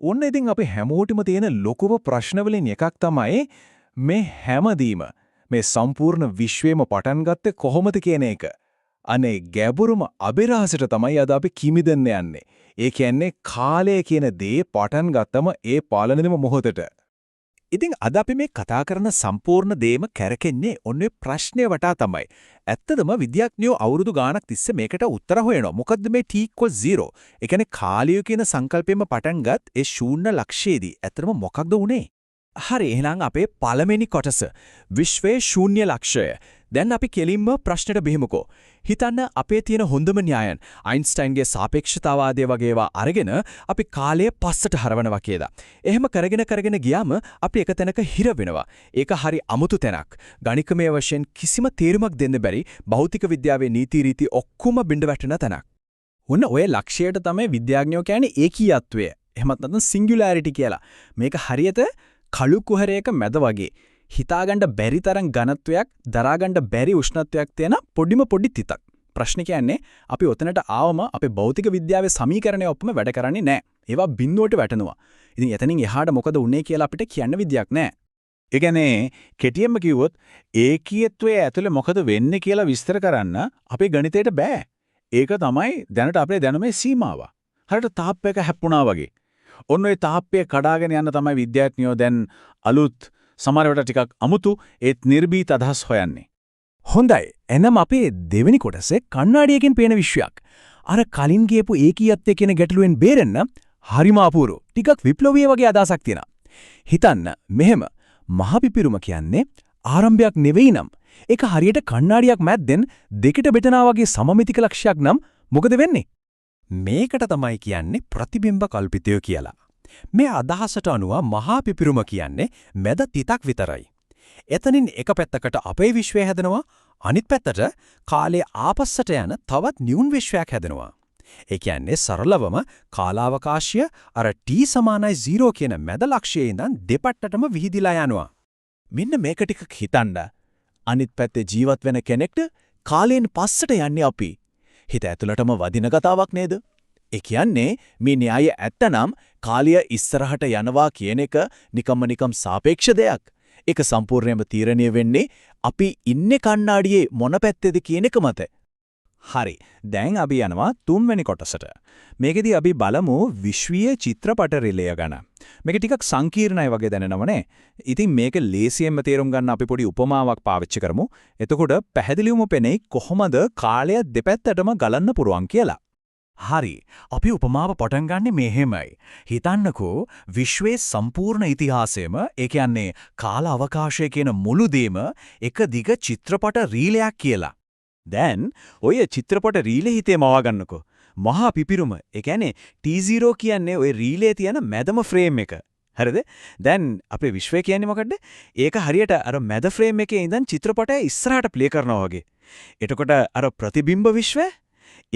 ඔන්න ඉතින් අපි හැමෝටම තියෙන ලොකුම ප්‍රශ්නවලින් එකක් තමයි මේ හැමදීම මේ සම්පූර්ණ විශ්වයම පටන් ගත්තේ කොහොමද කියන එක. අනේ ගැඹුරුම අභිරහසට තමයි අද අපි කිමිදෙන්න යන්නේ. ඒ කියන්නේ කාලය කියන දේ පටන් ගත්තම ඒ පාලනෙම මොහොතට. ඉතින් අද අපි මේ කතා කරන සම්පූර්ණ දේම කැරකෙන්නේ ඔන්නේ ප්‍රශ්නය වටා තමයි. ඇත්තදම විද්‍යාඥයෝ අවුරුදු ගාණක් තිස්සේ මේකට උත්තර හොයනවා. මොකද්ද මේ t = 0? ඒ කියන්නේ කාලය කියන සංකල්පෙම පටන් ගත් ඒ ශූන්‍ය ලක්ෂයේදී ඇත්තටම මොකක්ද උනේ? හරි, එහෙනම් අපේ පළවෙනි කොටස විශ්වයේ ශූන්‍ය ලක්ෂය. දැන් අපි කෙලින්ම ප්‍රශ්නෙට බෙහෙමුකෝ. හිතන්න අපේ තියෙන හොඳම න්‍යායන් අයින්ස්ටයින්ගේ සාපේක්ෂතාවාදය වගේ ඒවා අරගෙන අපි කාලය පස්සට හරවනවා කියලා. එහෙම කරගෙන ගියාම අපි එක තැනක හිර වෙනවා. ඒක හරි අමුතු තැනක්. ගණිකමය වශයෙන් කිසිම තේරුමක් දෙන්න බැරි භෞතික විද්‍යාවේ නීති රීති ඔක්කොම බිඳ වැටෙන තැනක්. ඔන්න ඔය ලක්ෂයට තමයි විද්‍යාඥයෝ කියන්නේ ඒකීයත්වය. එහෙමත් නැත්නම් සිංගියුලාරිටි කියලා. මේක හරියට කළු කුහරයක මැද වගේ. හිතාගන්න බැරි තරම් ඝනත්වයක් දරාගන්න බැරි උෂ්ණත්වයක් තියෙන පොඩි තිතක්. ප්‍රශ්නේ කියන්නේ අපි ඔතනට ආවම අපේ භෞතික විද්‍යාවේ සමීකරණය ඔක්කොම වැඩ කරන්නේ නැහැ. ඒවා බිඳුවට වැටෙනවා. ඉතින් එතනින් එහාට මොකද උනේ කියලා අපිට කියන්න විදියක් නැහැ. ඒ කියන්නේ කෙටියෙන්ම කිව්වොත් ඒකීයත්වයේ ඇතුලේ මොකද වෙන්නේ කියලා විස්තර කරන්න අපේ ගණිතයට බෑ. ඒක තමයි දැනට අපේ දැනුමේ සීමාව. හරියට තාප්පයක හැප්පුණා වගේ. ඔන්න ඔය තාප්පය කඩාගෙන යන්න තමයි විද්‍යාඥයෝ දැන් අලුත් සමහරවිට ටිකක් අමුතු ඒත් නිර්භීත අදහස් හොයන්නේ. හොඳයි. එනම් අපේ දෙවෙනි කොටසේ කණ්ණාඩියකින් පේන විශ්වයක්. අර කලින් ගියපු ඒකීයත්වයේ කියන ගැටලුවෙන් බේරෙන්න හරිම අපූර්ව. ටිකක් විප්ලවීය වගේ අදහසක් තියෙනවා. හිතන්න මෙහෙම මහ පිපිරුම කියන්නේ ආරම්භයක් නෙවෙයි නම් ඒක හරියට කණ්ණාඩියක් මැද්දෙන් දෙකට බෙදනා වගේ සමමිතික ලක්ෂයක් නම් මොකද වෙන්නේ? මේකට තමයි කියන්නේ ප්‍රතිබිම්බ කල්පිතය කියලා. මේ අදහසට අනුව මහා පිපිරුම කියන්නේ මැද තිතක් විතරයි. එතනින් එක පැත්තකට අපේ විශ්වය හැදෙනවා, අනිත් පැත්තට කාලයේ ආපස්සට යන තවත් නියුන් විශ්වයක් හැදෙනවා. ඒ කියන්නේ සරලවම කාලාවකාශය අර t = 0 කියන මැද ලක්ෂයේ ඉඳන් දෙපැත්තටම විහිදිලා යනවා. මෙන්න මේක ටිකක් හිතන්න. අනිත් පැත්තේ ජීවත් වෙන කෙනෙක්ට කාලයෙන් පස්සට යන්නේ අපි. හිත ඇතුළටම වදින කතාවක් නේද? ඒ කියන්නේ මේ න්‍යාය ඇත්තනම් කාලය ඉස්සරහට යනවා කියන එක නිකම්ම සාපේක්ෂ දෙයක්. ඒක සම්පූර්ණයෙන්ම තීරණය වෙන්නේ අපි ඉන්නේ කණ්ණාඩියේ මොන පැත්තේද කියන එක මත. හරි. දැන් අපි යනවා තුන්වෙනි කොටසට. මේකෙදි අපි බලමු විශ්වීය චිත්‍රපට රිලය ගැන. මේක ටිකක් සංකීර්ණයි වගේ දැනෙනවනේ. ඉතින් මේක ලේසියෙන්ම තේරුම් ගන්න අපි පොඩි උපමාවක් පාවිච්චි කරමු. එතකොට පැහැදිලිවම පෙනෙයි කොහොමද කාලය දෙපැත්තටම ගලන්න පුරුවන් කියලා. හරි. අපි උපමාව පටන් ගන්නෙ මෙහෙමයි. හිතන්නකෝ විශ්වයේ සම්පූර්ණ ඉතිහාසයම ඒ කියන්නේ කාල අවකාශය කියන මුළු දෙම එක දිග චිත්‍රපට රීලයක් කියලා. දැන් ඔය චිත්‍රපට රීලේ හිතේ මවා ගන්නකෝ. මහා පිපිරුම. ඒ කියන්නේ T0 කියන්නේ ඔය රීලේ තියෙන මැදම ෆ්‍රේම් එක. හරිද? දැන් අපේ විශ්වය කියන්නේ මොකද්ද? ඒක හරියට අර මැද ෆ්‍රේම් එකේ ඉඳන් චිත්‍රපටය ඉස්සරහට ප්ලේ කරනවා වගේ. එතකොට අර ප්‍රතිබිම්බ විශ්වය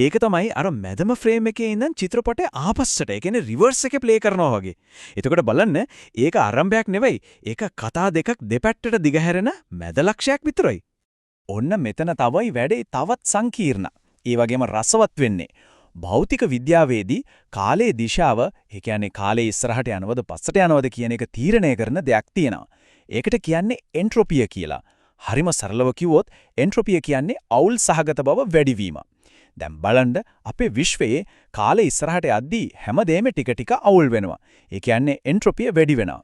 ඒක තමයි අර මැදම ෆ්‍රේම් එකේ ඉඳන් චිත්‍රපටය ආපස්සට ඒ කියන්නේ රිවර්ස් එකේ ප්ලේ කරනවා වගේ. එතකොට බලන්න ඒක ආරම්භයක් නෙවෙයි. ඒක කතා දෙකක් දෙපැත්තට දිගහැරෙන මැද ලක්ෂයක් විතරයි. ඔන්න මෙතන තමයි වැඩේ තවත් සංකීර්ණ. ඒ වගේම රසවත් වෙන්නේ. භෞතික විද්‍යාවේදී කාලයේ දිශාව, ඒ කියන්නේ කාලේ ඉස්සරහට යනවද පස්සට යනවද කියන එක තීරණය කරන දෙයක් තියෙනවා. ඒකට කියන්නේ එන්ට්‍රොපිය කියලා. හරිම සරලව කිව්වොත් එන්ට්‍රොපිය කියන්නේ අවුල් සහගත බව වැඩිවීම. දැන් බලන්න අපේ විශ්වයේ කාලේ ඉස්සරහට යද්දී හැමදේම ටික ටික අවුල් වෙනවා. ඒ කියන්නේ එන්ට්‍රොපිය වැඩි වෙනවා.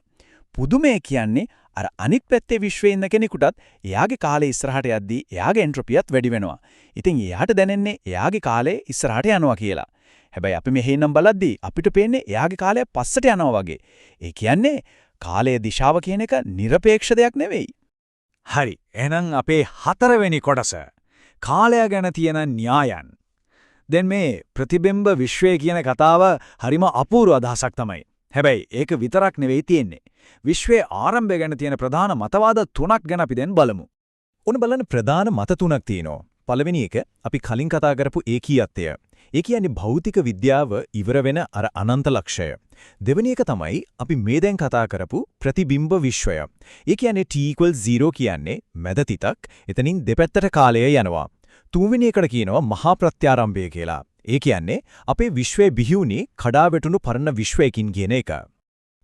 පුදුමය කියන්නේ අර අනිත් පැත්තේ විශ්වයේ ඉන්න කෙනෙකුටත් එයාගේ කාලේ ඉස්සරහට යද්දී එයාගේ එන්ට්‍රොපියත් වැඩි වෙනවා. ඉතින් එයාට දැනෙන්නේ එයාගේ කාලේ ඉස්සරහට යනවා කියලා. හැබැයි අපි මෙහෙ ඉන්නම් බලද්දී අපිට පේන්නේ එයාගේ කාලය පස්සට යනවා වගේ. ඒ කියන්නේ කාලයේ දිශාව කියන එක নিরপেক্ষ දෙයක් නෙවෙයි. හරි. එහෙනම් අපේ හතරවෙනි කොටස කාලය ගැන තියෙන න්‍යායන්. දැන් මේ ප්‍රතිබිම්බ විශ්වය කියන කතාව හරිම අපූර්ව අදහසක් තමයි. හැබැයි ඒක විතරක් නෙවෙයි තියෙන්නේ. විශ්වයේ ආරම්භය ගැන තියෙන ප්‍රධාන මතවාද තුනක් ගැන අපි දැන් බලමු. ඔන්න බලන්න ප්‍රධාන මත තුනක් තියෙනවා. පළවෙනි එක අපි කලින් කතා කරපු ඒකීයත්වය. ඒ කියන්නේ භෞතික විද්‍යාව ඉවර වෙන අර අනන්ත ලක්ෂය. දෙවෙනි එක තමයි අපි මේ දැන් කතා කරපු ප්‍රතිබිම්බ විශ්වය. ඒ කියන්නේ t = 0 කියන්නේ මැද තිතක්. එතනින් දෙපැත්තට කාලය යනවා. තුන්වෙනි එකට කියනවා මහා ප්‍රත්‍යාරම්භය කියලා. ඒ කියන්නේ අපේ විශ්වයේ බිහි වුණේ කඩා වැටුණු පරණ විශ්වයකින් කියන එක.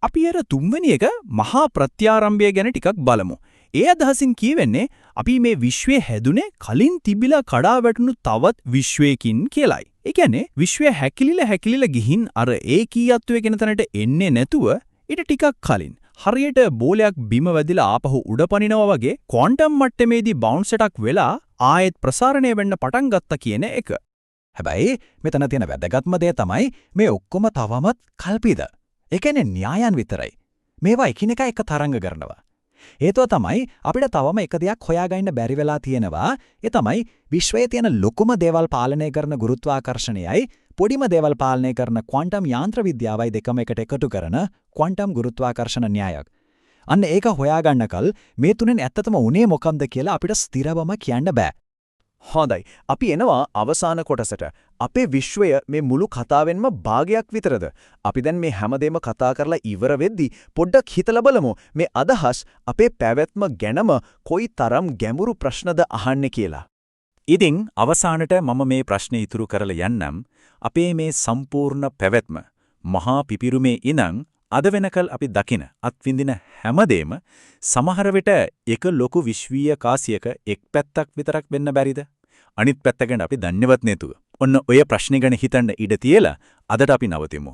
අපි අර තුන්වෙනි එක මහා ප්‍රත්‍යාරම්භය ගැන ටිකක් බලමු. ඒ අදහසින් කියවෙන්නේ අපි මේ විශ්වය හැදුනේ කලින් තිබිලා කඩා වැටුණු තවත් විශ්වයකින් කියලයි. ඒ කියන්නේ විශ්වය හැකිලිලා ගිහින් අර ඒකීයත්වයේ කියන තැනට එන්නේ නැතුව ඊට ටිකක් කලින් හරියට බෝලයක් බිම වැදිලා ආපහු උඩ පනිනවා වගේ ක්වොන්ටම් මට්ටමේදී බවුන්ස් එකක් වෙලා ආයෙත් ප්‍රසාරණය වෙන්න පටන් ගත්තා කියන එක. හැබැයි මෙතන තියෙන වැදගත්ම දේ තමයි මේ ඔක්කොම තවමත් කල්පිත. ඒ කියන්නේ න්‍යායන් විතරයි. මේවා එකිනෙකා එක තරංග කරනවා. හේතුව තමයි අපිට තවම එක දෙයක් හොයාගන්න බැරි වෙලා තියෙනවා. ඒ තමයි විශ්වයේ තියෙන ලොකුම දේවල් පාලනය කරන ගුරුත්වාකර්ෂණයයි පොඩිම දේවල් පාලනය කරන ක්වොන්ටම් යාන්ත්‍ර විද්‍යාවයි දෙකම එකට එකතු කරන ක්වොන්ටම් ගුරුත්වාකර්ෂණ න්‍යායක්. අන්න ඒක හොයාගන්නකල් මේ තුනෙන් ඇත්තටම උනේ මොකක්ද කියලා අපිට ස්ථිරවම කියන්න බෑ. හොඳයි. අපි එනවා අවසාන කොටසට. අපේ විශ්වය මේ මුළු කතාවෙන්ම භාගයක් විතරද? අපි දැන් මේ හැමදේම කතා කරලා ඉවර වෙද්දී පොඩ්ඩක් හිතලා බලමු මේ අදහස් අපේ පැවැත්ම ගැනම කොයිතරම් ගැඹුරු ප්‍රශ්නද අහන්නේ කියලා. ඉතින් අවසානට මම මේ ප්‍රශ්නේ ඉතුරු කරලා යන්නම්. අපේ මේ සම්පූර්ණ පැවැත්ම මහා පිපිරුමේ ඉඳන් අද වෙනකල් අපි දකින අත්විඳින හැමදේම සමහර විට එක ලොකු විශ්වීය කාසියක එක් පැත්තක් විතරක් වෙන්න බැරිද? අනිත් පැත්ත ගැන අපි දන්නේවත් නැතුව. ඔන්න ඔය ප්‍රශ්නේ ගැන හිතන්න ඉඩ තියලා අදට අපි නවතිමු.